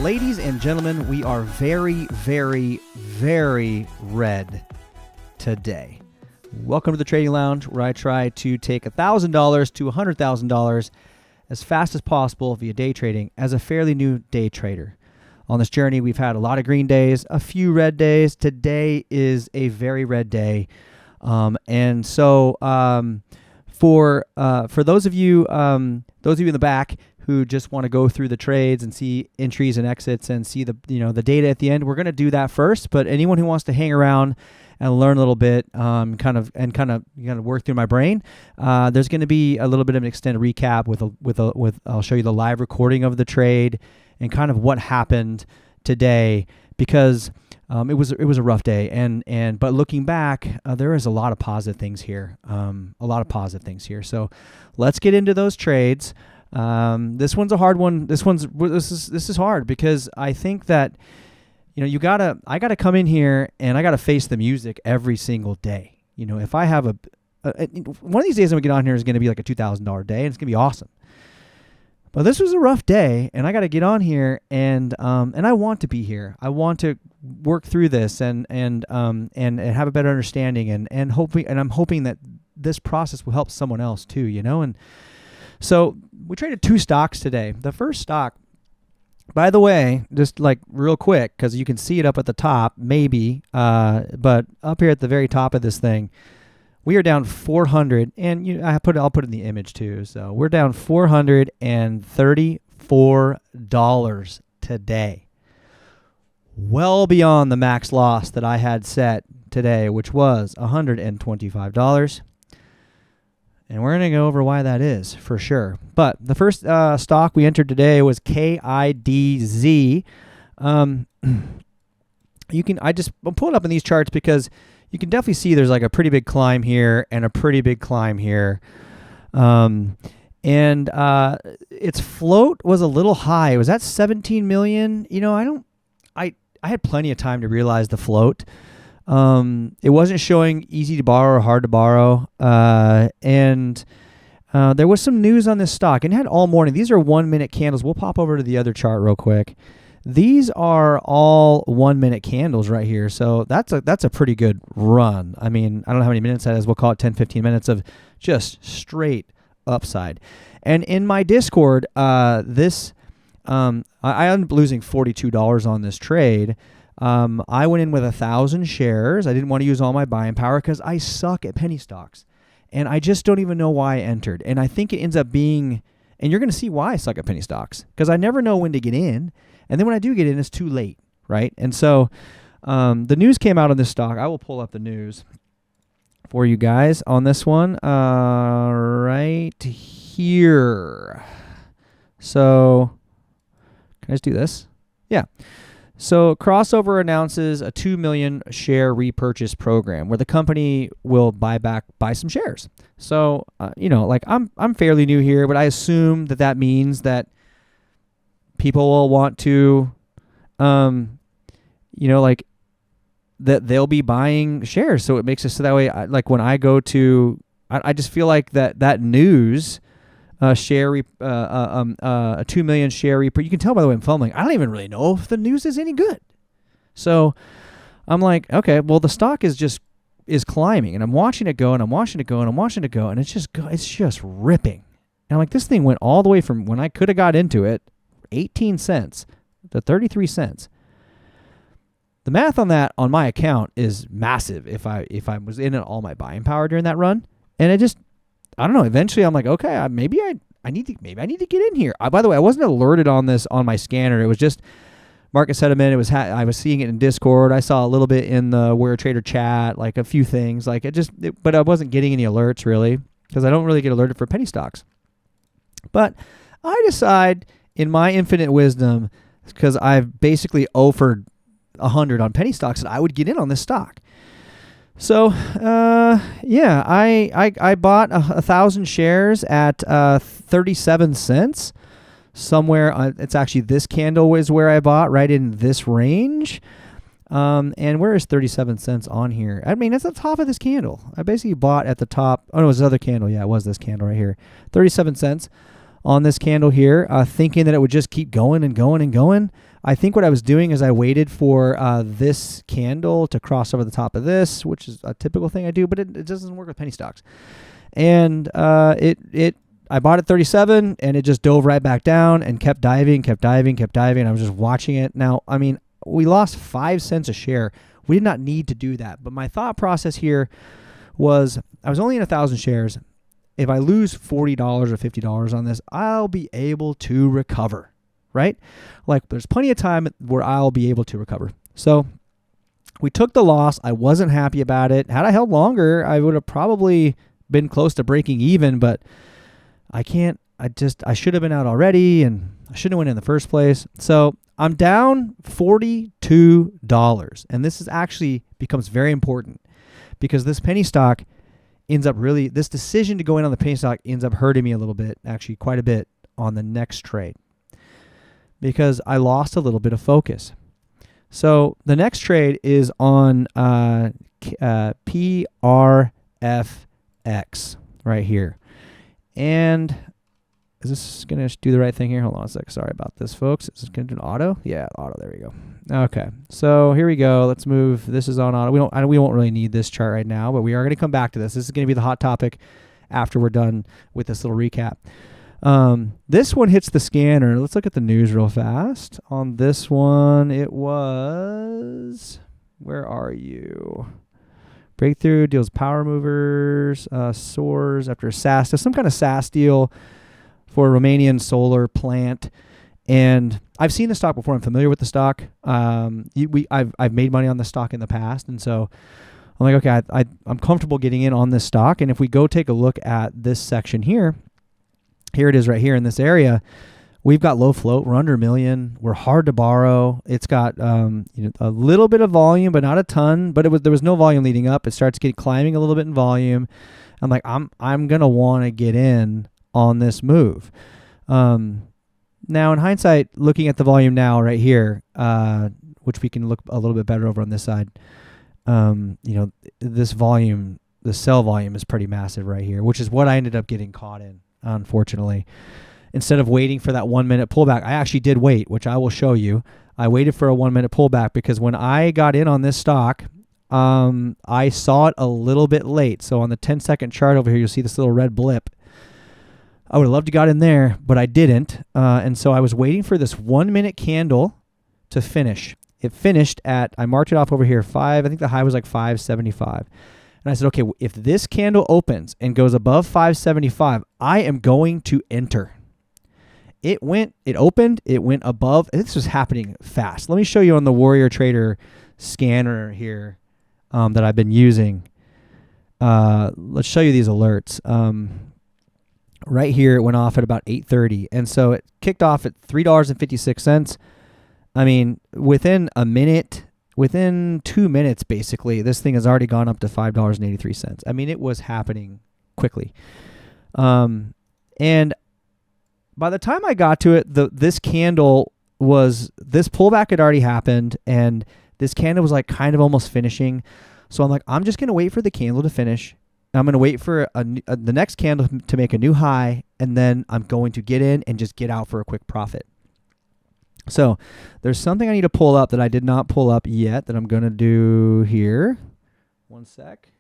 Ladies and gentlemen, we are very, very, very red today. Welcome to the Trading Lounge, where I try to take $1,000 to $100,000 as fast as possible via day trading as a fairly new day trader. On this journey, we've had a lot of green days, a few red days. Today is a very red day. For those of you in the back who just want to go through the trades and see entries and exits and see the data at the end, we're going to do that first. But anyone who wants to hang around and learn a little bit, kind of work through my brain, there's going to be a little bit of an extended recap with I'll show you the live recording of the trade and kind of what happened today, because it was a rough day, but looking back, there is a lot of positive things here. So let's get into those trades. This one's a hard one. This is hard because I think that I gotta come in here and I gotta face the music every single day. If I have one of these days I'm gonna get on here is gonna be like a $2,000 day and it's gonna be awesome. But this was a rough day, and I got to get on here, and I want to be here. I want to work through this and have a better understanding, and I'm hoping that this process will help someone else too, And so we traded two stocks today. The first stock, by the way, just like real quick, because you can see it up at the top, maybe, but up here at the very top of this thing, we are down 400, and I'll put it in the image too. So we're down $434 today, well beyond the max loss that I had set today, which was $125. And we're going to go over why that is for sure. But the first stock we entered today was KIDZ. I'll pull it up in these charts because you can definitely see there's like a pretty big climb here and a pretty big climb here. Its float was a little high. It was at 17 million. I had plenty of time to realize the float. It wasn't showing easy to borrow or hard to borrow. There was some news on this stock, and it had all morning. These are 1 minute candles. We'll pop over to the other chart real quick. These are all 1 minute candles right here. So that's a pretty good run. I mean, I don't know how many minutes that is. We'll call it 10, 15 minutes of just straight upside. And in my Discord, I ended up losing $42 on this trade. I went in with 1,000 shares. I didn't want to use all my buying power because I suck at penny stocks. And I just don't even know why I entered. And I think it ends up being, and you're going to see why I suck at penny stocks, because I never know when to get in. And then when I do get in, it's too late, right? And so the news came out on this stock. I will pull up the news for you guys on this one right here. So can I just do this? Yeah. So Crossover announces a 2 million share repurchase program where the company will buy some shares. So, I'm fairly new here, but I assume that means that people will want to, that they'll be buying shares. So it makes it so that way, when I go to, I just feel like that news, a 2 million share repurchase. You can tell by the way I'm filming, I don't even really know if the news is any good. So I'm like, okay, well the stock is climbing, and I'm watching it go, and I'm watching it go, and I'm watching it go, and it's just ripping. And I'm like, this thing went all the way from when I could have got into it, 18 cents to 33 cents. The math on that on my account is massive if I was in all my buying power during that run. And I don't know, eventually I'm like, okay, maybe I need to get in here. By the way, I wasn't alerted on this on my scanner. It was just market sentiment. I was seeing it in Discord. I saw a little bit in the Where Trader chat, like a few things, but I wasn't getting any alerts really, because I don't really get alerted for penny stocks. But I decide, in my infinite wisdom, because I've basically offered 100 on penny stocks, that I would get in on this stock. So, I bought 1,000 shares at 37 cents. Somewhere, it's actually this candle is where I bought, right in this range. And where is 37 cents on here? I mean, it's the top of this candle. I basically bought at the top. Oh, no, it was this other candle. Yeah, it was this candle right here. 37 cents on this candle here, thinking that it would just keep going and going and going. I think what I was doing is I waited for this candle to cross over the top of this, which is a typical thing I do, but it doesn't work with penny stocks. And I bought at 37 and it just dove right back down and kept diving. I was just watching it. Now, I mean, we lost 5 cents a share. We did not need to do that. But my thought process here was I was only in 1,000 shares. If I lose $40 or $50 on this, I'll be able to recover, right? Like there's plenty of time where I'll be able to recover. So we took the loss. I wasn't happy about it. Had I held longer, I would have probably been close to breaking even, but I can't. I should have been out already, and I shouldn't have went in the first place. So I'm down $42, and this is actually becomes very important because this penny stock ends up this decision to go in on the penny stock ends up hurting me a little bit, actually quite a bit on the next trade because I lost a little bit of focus. So the next trade is on PRFX right here. And is this going to do the right thing here? Hold on a sec. Sorry about this, folks. Is this going to do an auto? Yeah, auto. There we go. Okay. So here we go. Let's move. This is on auto. We won't really need this chart right now, but we are going to come back to this. This is going to be the hot topic after we're done with this little recap. This one hits the scanner. Let's look at the news real fast. On this one, it was, where are you? Breakthrough deals power movers, soars after SaaS. So some kind of SaaS deal for a Romanian solar plant. And I've seen the stock before. I'm familiar with the stock. I've made money on the stock in the past. And so I'm like, okay, I'm comfortable getting in on this stock. And if we go take a look at this section here it is right here in this area. We've got low float. We're under $1 million. We're hard to borrow. It's got a little bit of volume, but not a ton. But there was no volume leading up. It starts climbing a little bit in volume. I'm like, I'm gonna want to get in on this move. Now, in hindsight, looking at the volume now right here, which we can look a little bit better over on this side. This volume, the sell volume is pretty massive right here, which is what I ended up getting caught in, unfortunately. Instead of waiting for that 1 minute pullback, I actually did wait, which I will show you. I waited for a 1 minute pullback because when I got in on this stock, I saw it a little bit late. So on the 10-second chart over here, you'll see this little red blip. I would have loved to got in there, but I didn't. And so I was waiting for this 1 minute candle to finish. It finished at, I marked it off over here, I think the high was like 575. And I said, okay, if this candle opens and goes above 575, I am going to enter. It opened, it went above. This was happening fast. Let me show you on the Warrior Trader scanner here that I've been using. Let's show you these alerts. Right here, it went off at about 8:30. And so it kicked off at $3.56. I mean, within a minute, within 2 minutes, basically, this thing has already gone up to $5.83. I mean, it was happening quickly. And by the time I got to it, this pullback had already happened, and this candle was like kind of almost finishing. So I'm like, I'm just going to wait for the candle to finish. I'm going to wait for the next candle to make a new high, and then I'm going to get in and just get out for a quick profit. So there's something I need to pull up that I did not pull up yet that I'm going to do here. One sec.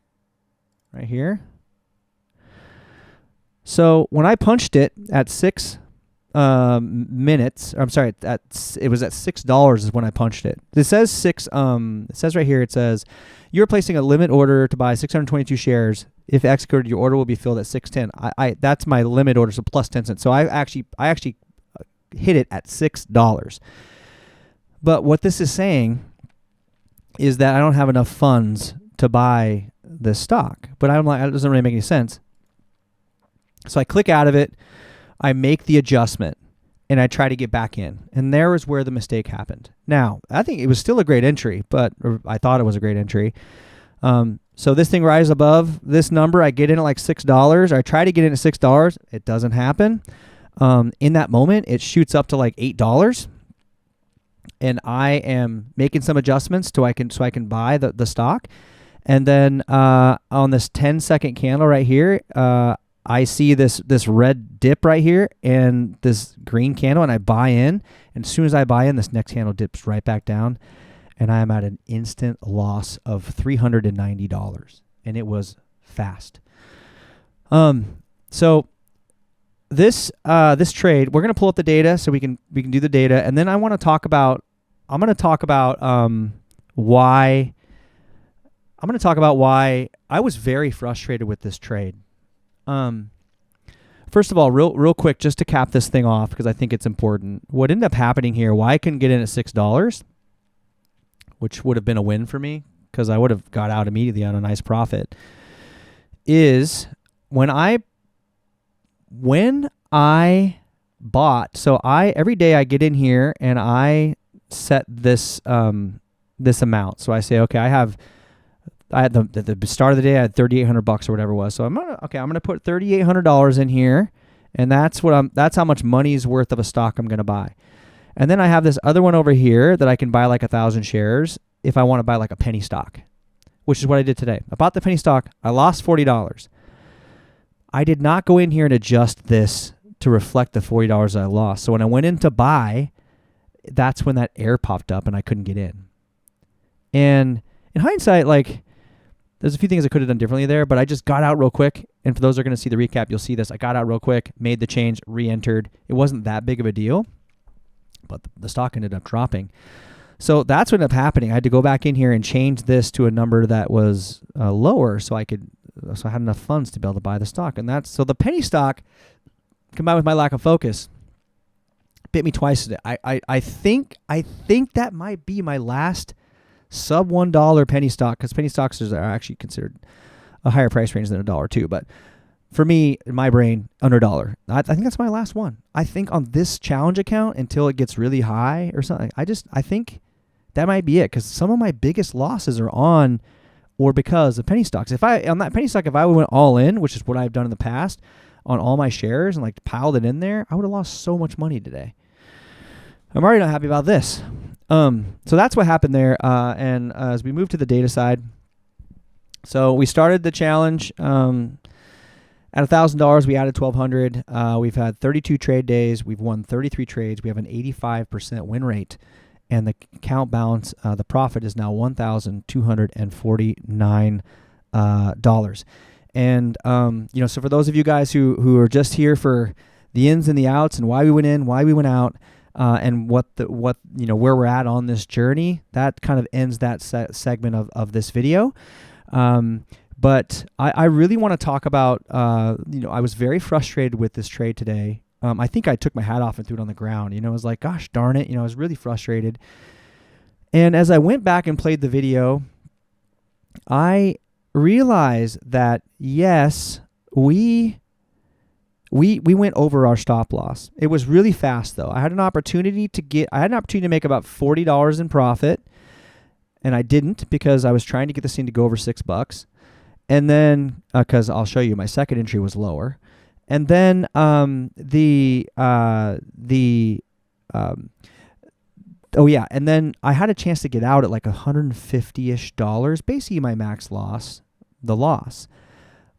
Right here. So when I punched it at 6 minutes, I'm sorry, it was at $6 is when I punched it. It says it says right here, it says, you're placing a limit order to buy 622 shares. If executed, your order will be filled at 610. That's my limit order, so plus 10 cents. So I actually hit it at $6. But what this is saying is that I don't have enough funds to buy this stock. But I'm like, it doesn't really make any sense. So I click out of it, I make the adjustment, and I try to get back in. And there is where the mistake happened. Now, I think it was still a great entry, or I thought it was a great entry. So this thing rises above this number. I get in at like $6. I try to get in at $6. It doesn't happen. In that moment, it shoots up to like $8. And I am making some adjustments so I can buy the stock. And then on this 10-second candle right here, I see this red dip right here and this green candle, and I buy in. And as soon as I buy in, this next candle dips right back down, and I am at an instant loss of $390, and it was fast. So this trade, we're gonna pull up the data so we can do the data, and then I'm gonna talk about why I was very frustrated with this trade. First of all, real quick, just to cap this thing off, because I think it's important. What ended up happening here, why I couldn't get in at $6, which would have been a win for me, because I would have got out immediately on a nice profit, is when I bought. So every day I get in here and I set this this amount. So I say, okay, I had the start of the day I had $3,800 or whatever it was. So I'm gonna put $3,800 in here, and that's how much money's worth of a stock I'm gonna buy. And then I have this other one over here that I can buy like 1,000 shares if I want to buy like a penny stock, which is what I did today. I bought the penny stock. I lost $40. I did not go in here and adjust this to reflect the $40 I lost. So when I went in to buy, that's when that error popped up and I couldn't get in. And in hindsight, like, there's a few things I could have done differently there, but I just got out real quick. And for those who are going to see the recap, you'll see this. I got out real quick, made the change, re-entered. It wasn't that big of a deal, but the stock ended up dropping. So that's what ended up happening. I had to go back in here and change this to a number that was lower so I had enough funds to be able to buy the stock. And so the penny stock, combined with my lack of focus, bit me twice today. I think that might be my last sub $1 penny stock, because penny stocks are actually considered a higher price range than $1 but for me, in my brain, under $1. I think that's my last one. I think on this challenge account, until it gets really high or something, I think that might be it, because some of my biggest losses are on or because of penny stocks. On that penny stock, if I went all in, which is what I've done in the past, on all my shares and like piled it in there, I would have lost so much money today. I'm already not happy about this. So that's what happened there. And as we move to the data side, so we started the challenge at $1,000. We added $1,200. We've had 32 trade days. We've won 33 trades. We have an 85% win rate, and the account balance, the profit is now $1,249. And so for those of you guys who are just here for the ins and the outs and why we went in, why we went out, and where we're at on this journey, that kind of ends that segment of this video. But I really want to talk about, I was very frustrated with this trade today. I think I took my hat off and threw it on the ground. I was like, gosh darn it. I was really frustrated. And as I went back and played the video, I realized that, yes, we went over our stop loss. It was really fast, though. I had an opportunity to make about $40 in profit, and I didn't, because I was trying to get this thing to go over $6. And then, because I'll show you, my second entry was lower. And then and then I had a chance to get out at like $150-ish, basically my max loss, the loss.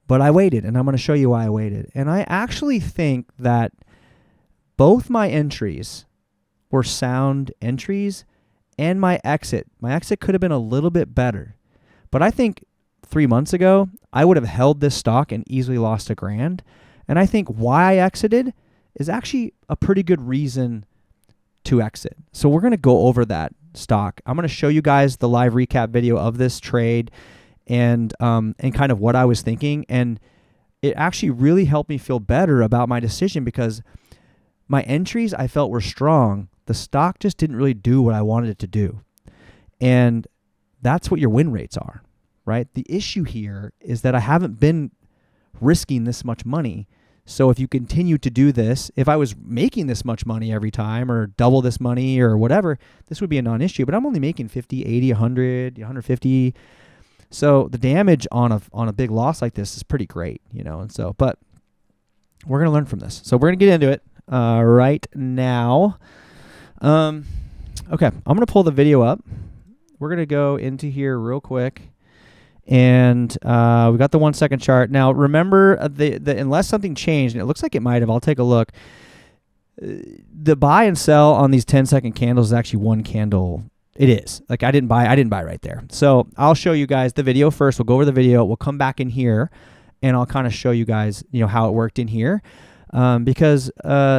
But I waited, and I'm going to show you why I waited. And I actually think that both my entries were sound entries, and my exit could have been a little bit better. But I think 3 months ago, I would have held this stock and easily lost $1,000. And I think why I exited is actually a pretty good reason to exit. So we're going to go over that stock. I'm going to show you guys the live recap video of this trade and kind of what I was thinking. And it actually really helped me feel better about my decision, because my entries I felt were strong. The stock just didn't really do what I wanted it to do. And that's what your win rates are, right? The issue here is that I haven't been risking this much money. So if you continue to do this, if I was making this much money every time, or double this money or whatever, this would be a non-issue. But I'm only making 50, 80, 100, 150. So the damage on a big loss like this is pretty great, and so, but we're going to learn from this. So we're going to get into it right now. Okay, I'm going to pull the video up. We're going to go into here real quick. And we got the 1 second chart. Now remember, unless something changed, and it looks like it might have, I'll take a look. The buy and sell on these 10-second candles is actually one candle. It is. Like I didn't buy right there. So I'll show you guys the video first. We'll go over the video. We'll come back in here, and I'll kind of show you guys, how it worked in here, because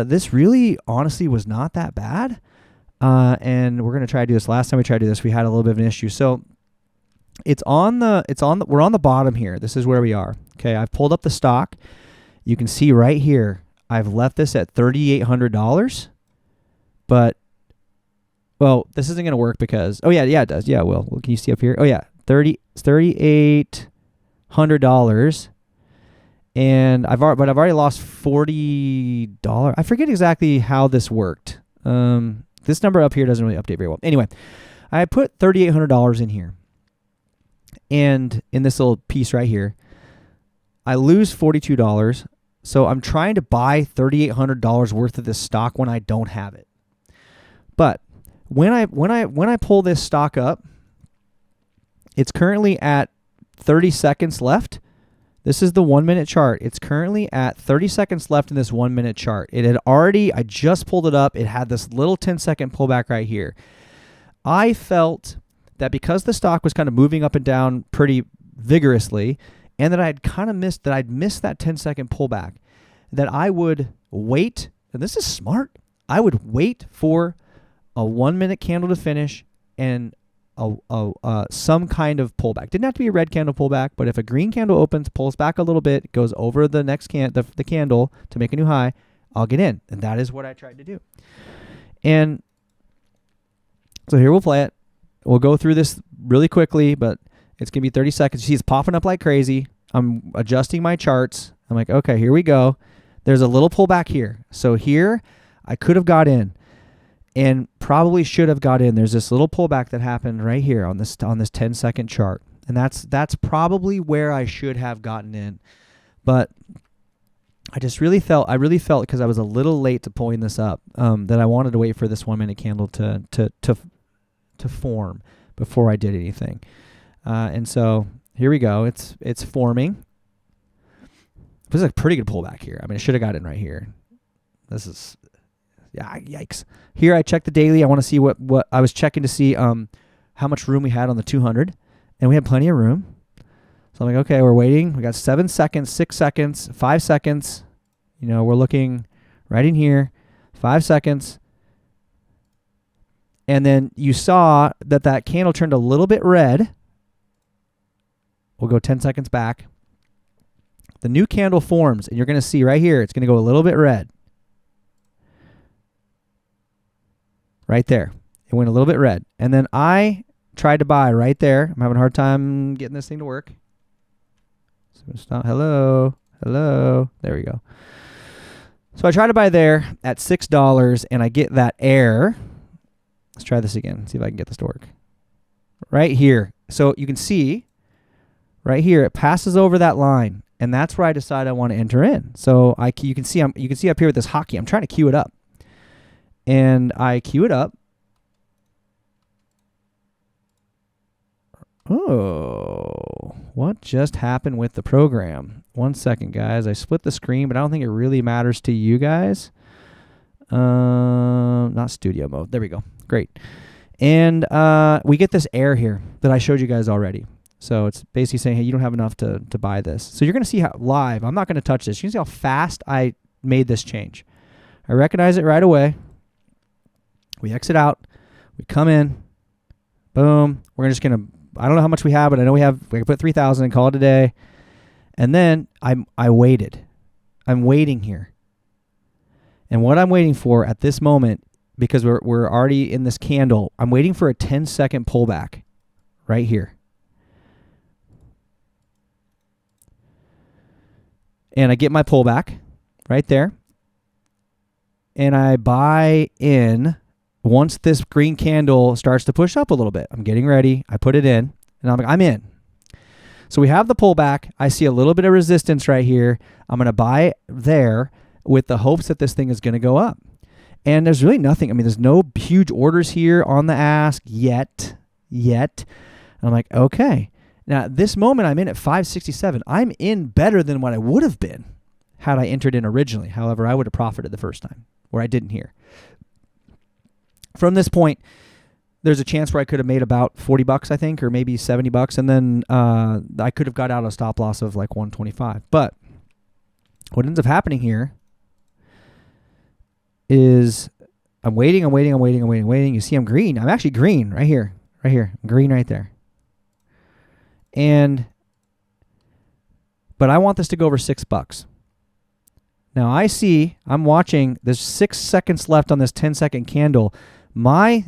this really, honestly, was not that bad. And we're gonna try to do this. Last time we tried to do this, we had a little bit of an issue. So we're on the bottom here. This is where we are. Okay, I've pulled up the stock. You can see right here, I've left this at $3,800, but, well, this isn't going to work because, oh yeah, it does. Yeah, well, can you see up here? Oh yeah, $3,800, and I've already lost $40. I forget exactly how this worked. This number up here doesn't really update very well. Anyway, I put $3,800 in here, and in this little piece right here, I lose $42. So I'm trying to buy $3,800 worth of this stock when I don't have it. But when I pull this stock up, it's currently at 30 seconds left. This is the 1 minute chart. It's currently at 30 seconds left in this 1 minute chart. I just pulled it up. It had this little 10-second pullback right here. I felt that because the stock was kind of moving up and down pretty vigorously, and that I'd missed that 10-second pullback, that I would wait, and this is smart, I would wait for a 1 minute candle to finish and some kind of pullback. Didn't have to be a red candle pullback, but if a green candle opens, pulls back a little bit, goes over the next the candle to make a new high, I'll get in. And that is what I tried to do. And so here we'll play it. We'll go through this really quickly, but it's going to be 30 seconds. You see it's popping up like crazy. I'm adjusting my charts. I'm like, okay, here we go. There's a little pullback here. So here I could have got in and probably should have got in. There's this little pullback that happened right here on this 10-second chart. And that's probably where I should have gotten in. But I really felt because I was a little late to pulling this up, that I wanted to wait for this 1 minute candle to form before I did anything. And so here we go. It's forming. This is a pretty good pullback here. I mean, I should have got in right here. This is, yeah, yikes. Here I checked the daily. I want to see what I was checking to see how much room we had on the 200, and we had plenty of room. So I'm like, okay, we're waiting. We got 7 seconds, 6 seconds, 5 seconds. We're looking right in here, 5 seconds. And then you saw that candle turned a little bit red. We'll go 10 seconds back. The new candle forms, and you're going to see right here, it's going to go a little bit red. Right there. It went a little bit red. And then I tried to buy right there. I'm having a hard time getting this thing to work. So stop. Hello. There we go. So I try to buy there at $6, and I get that error. Let's try this again. See if I can get this to work. Right here. So you can see right here, it passes over that line, and that's where I decide I want to enter in. So you can see up here with this hockey. I'm trying to queue it up, and I queue it up. Oh, what just happened with the program? 1 second, guys. I split the screen, but I don't think it really matters to you guys. Not studio mode. There we go. Great. And we get this error here that I showed you guys already. So it's basically saying, hey, you don't have enough to buy this. So you're going to see how live. I'm not going to touch this. You can see how fast I made this change. I recognize it right away. We exit out. We come in. Boom. We're just going to, I don't know how much we have, but I know we can put 3,000 and call it a day. And then I waited. I'm waiting here. And what I'm waiting for at this moment, because we're already in this candle, I'm waiting for a 10-second pullback right here. And I get my pullback right there. And I buy in once this green candle starts to push up a little bit. I'm getting ready. I put it in, and I'm like, I'm in. So we have the pullback. I see a little bit of resistance right here. I'm going to buy there with the hopes that this thing is going to go up. And there's really nothing. I mean, there's no huge orders here on the ask yet. And I'm like, okay. Now, at this moment, I'm in at 567. I'm in better than what I would have been had I entered in originally. However, I would have profited the first time, where I didn't here. From this point, there's a chance where I could have made about $40, I think, or maybe $70, and then I could have got out a stop loss of like 125. But what ends up happening here is I'm waiting. You see I'm green. I'm actually green right here. I'm green right there. But I want this to go over $6. Now I'm watching, there's 6 seconds left on this 10-second candle. Now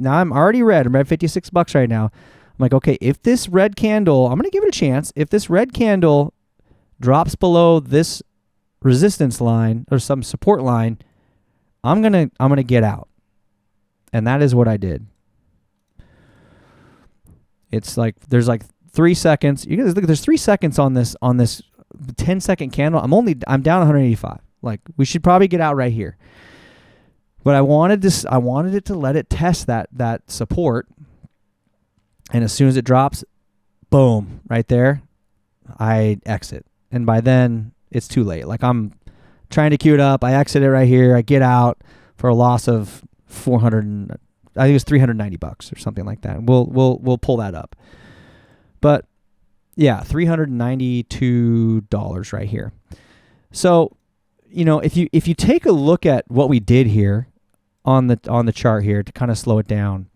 I'm already red. I'm at $56 right now. I'm like, okay, if this red candle, I'm going to give it a chance. If this red candle drops below this resistance line or some support line, I'm going to get out. And that is what I did. It's like there's like 3 seconds. You guys look, there's 3 seconds on this 10-second candle. I'm down 185. Like, we should probably get out right here. But I wanted it to let it test that support. And as soon as it drops, boom, right there, I exit. And by then, it's too late. Like, I'm trying to queue it up. I exit it right here. I get out for a loss of I think it was $390 or something like that. We'll pull that up. But yeah, $392 right here. So, if you take a look at what we did here on the chart here to kind of slow it down,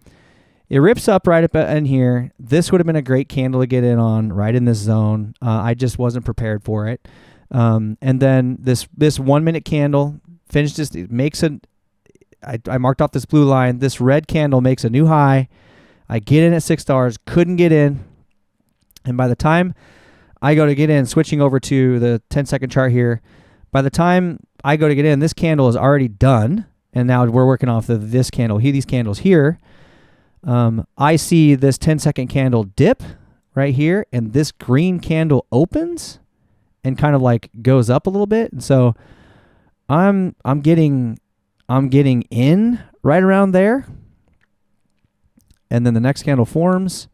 it rips up right up in here. This would have been a great candle to get in on right in this zone. I just wasn't prepared for it. And then this 1 minute candle finishes. It makes I marked off this blue line. This red candle makes a new high. I get in at $6. Couldn't get in. And by the time I go to get in, switching over to the 10-second chart here, by the time I go to get in, this candle is already done. And now we're working off of this candle, these candles here. I see this 10-second candle dip right here, and this green candle opens and kind of like goes up a little bit. And so I'm getting in right around there. And then the next candle forms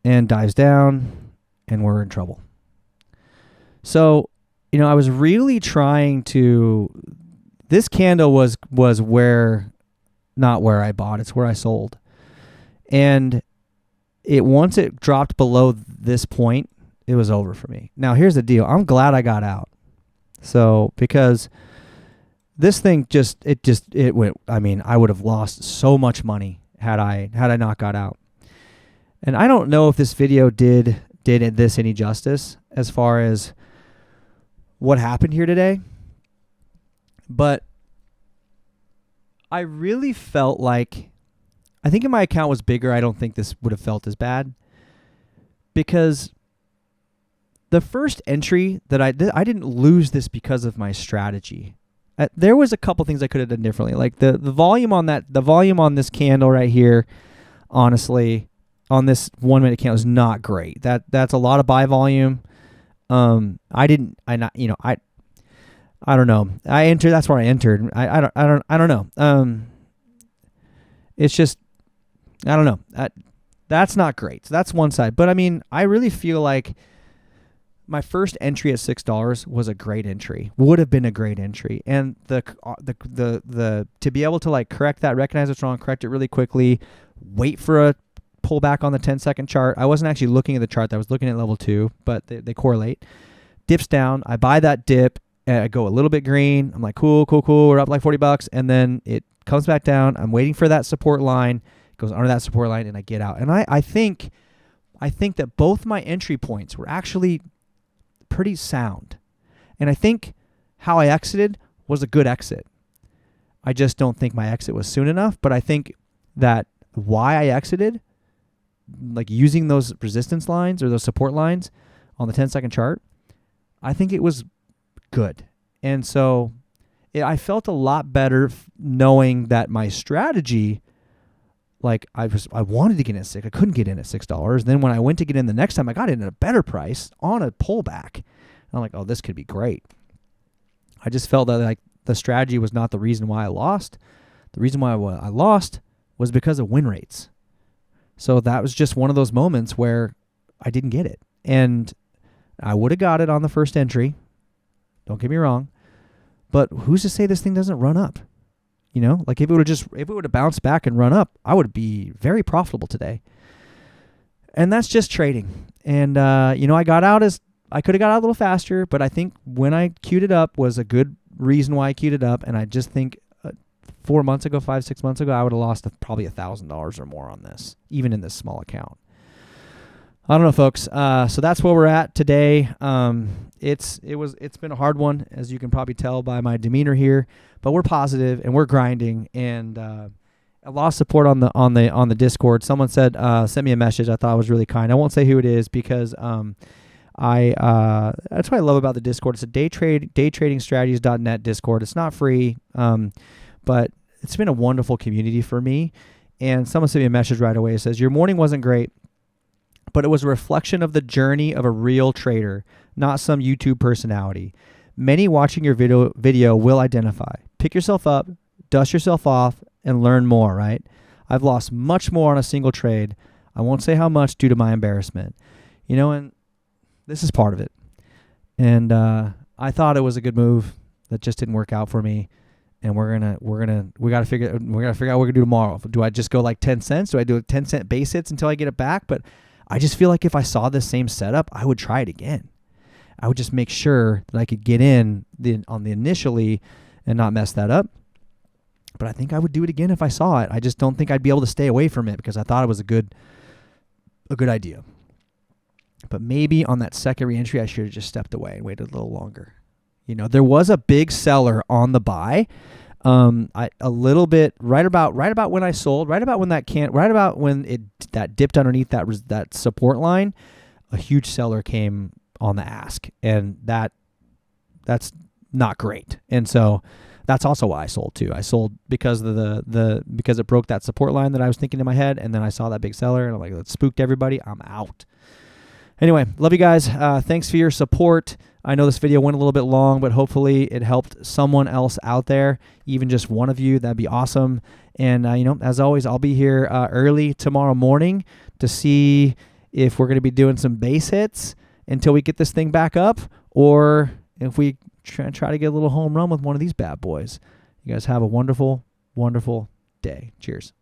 and dives down, and we're in trouble. So, I was really trying to, this candle was not where I bought, it's where I sold. And once it dropped below this point, it was over for me. Now, here's the deal. I'm glad I got out. So, because this thing it went, I would have lost so much money had I not got out. And I don't know if this video did this any justice as far as what happened here today, but I really felt like, I think if my account was bigger, I don't think this would have felt as bad, because the first entry that I didn't lose this because of my strategy. There was a couple things I could have done differently. Like the volume on this candle right here, honestly, on this 1 minute candle is not great. That's a lot of buy volume. I don't know. That's where I entered. I don't know. It's just, I don't know. That's not great. So that's one side. But I really feel like my first entry at $6 was a great entry. Would have been a great entry. And the to be able to like correct that, recognize what's wrong, correct it really quickly, wait for a pullback on the 10-second chart. I wasn't actually looking at the chart. I was looking at level 2, but they correlate. Dips down. I buy that dip. And I go a little bit green. I'm like, cool. We're up like $40. And then it comes back down. I'm waiting for that support line. It goes under that support line, and I get out. And I think that both my entry points were actually pretty sound. And I think how I exited was a good exit. I just don't think my exit was soon enough. But I think that why I exited, like using those resistance lines or those support lines on the 10-second chart, I think it was good. And so I felt a lot better knowing that my strategy, like I wanted to get in at $6. I couldn't get in at $6. Then when I went to get in the next time, I got in at a better price on a pullback. And I'm like, oh, this could be great. I just felt that like the strategy was not the reason why I lost. The reason why I lost was because of win rates. So that was just one of those moments where I didn't get it. And I would have got it on the first entry. Don't get me wrong. But who's to say this thing doesn't run up? You know, like if it would have bounced back and run up, I would be very profitable today. And that's just trading. And, you know, I could have got out a little faster, but I think when I queued it up was a good reason why I queued it up. And I just think 5, 6 months ago, I would have lost probably $1,000 or more on this, even in this small account. I don't know, folks. So that's where we're at today. It's been a hard one, as you can probably tell by my demeanor here, but we're positive and we're grinding. And I lost support on the Discord. Someone sent me a message. I thought was really kind. I won't say who it is because that's what I love about the Discord. It's a daytradingstrategies.net Discord. It's not free, but it's been a wonderful community for me. And someone sent me a message right away. It says, your morning wasn't great, but it was a reflection of the journey of a real trader, not some YouTube personality. Many watching your video will identify. Pick yourself up, dust yourself off, and learn more, right? I've lost much more on a single trade. I won't say how much due to my embarrassment. You know, and this is part of it. And I thought it was a good move that just didn't work out for me. And we gotta figure out what we're gonna do tomorrow. Do I just go like 10 cents? Do I do a 10-cent base hits until I get it back? But I just feel like if I saw this same setup, I would try it again. I would just make sure that I could get in on the initially and not mess that up. But I think I would do it again if I saw it. I just don't think I'd be able to stay away from it because I thought it was a good idea. But maybe on that second reentry, I should have just stepped away and waited a little longer. You know, there was a big seller on the buy. A little bit right about when I sold, right about when that dipped underneath that support line, a huge seller came on the ask, and that's not great. And so that's also why I sold too. I sold because of because it broke that support line that I was thinking in my head, and then I saw that big seller and I'm like, that spooked everybody. I'm out. Anyway, love you guys. Thanks for your support. I know this video went a little bit long, but hopefully it helped someone else out there, even just one of you. That'd be awesome. And, you know, as always, I'll be here early tomorrow morning to see if we're going to be doing some base hits until we get this thing back up, or if we try to get a little home run with one of these bad boys. You guys have a wonderful, wonderful day. Cheers.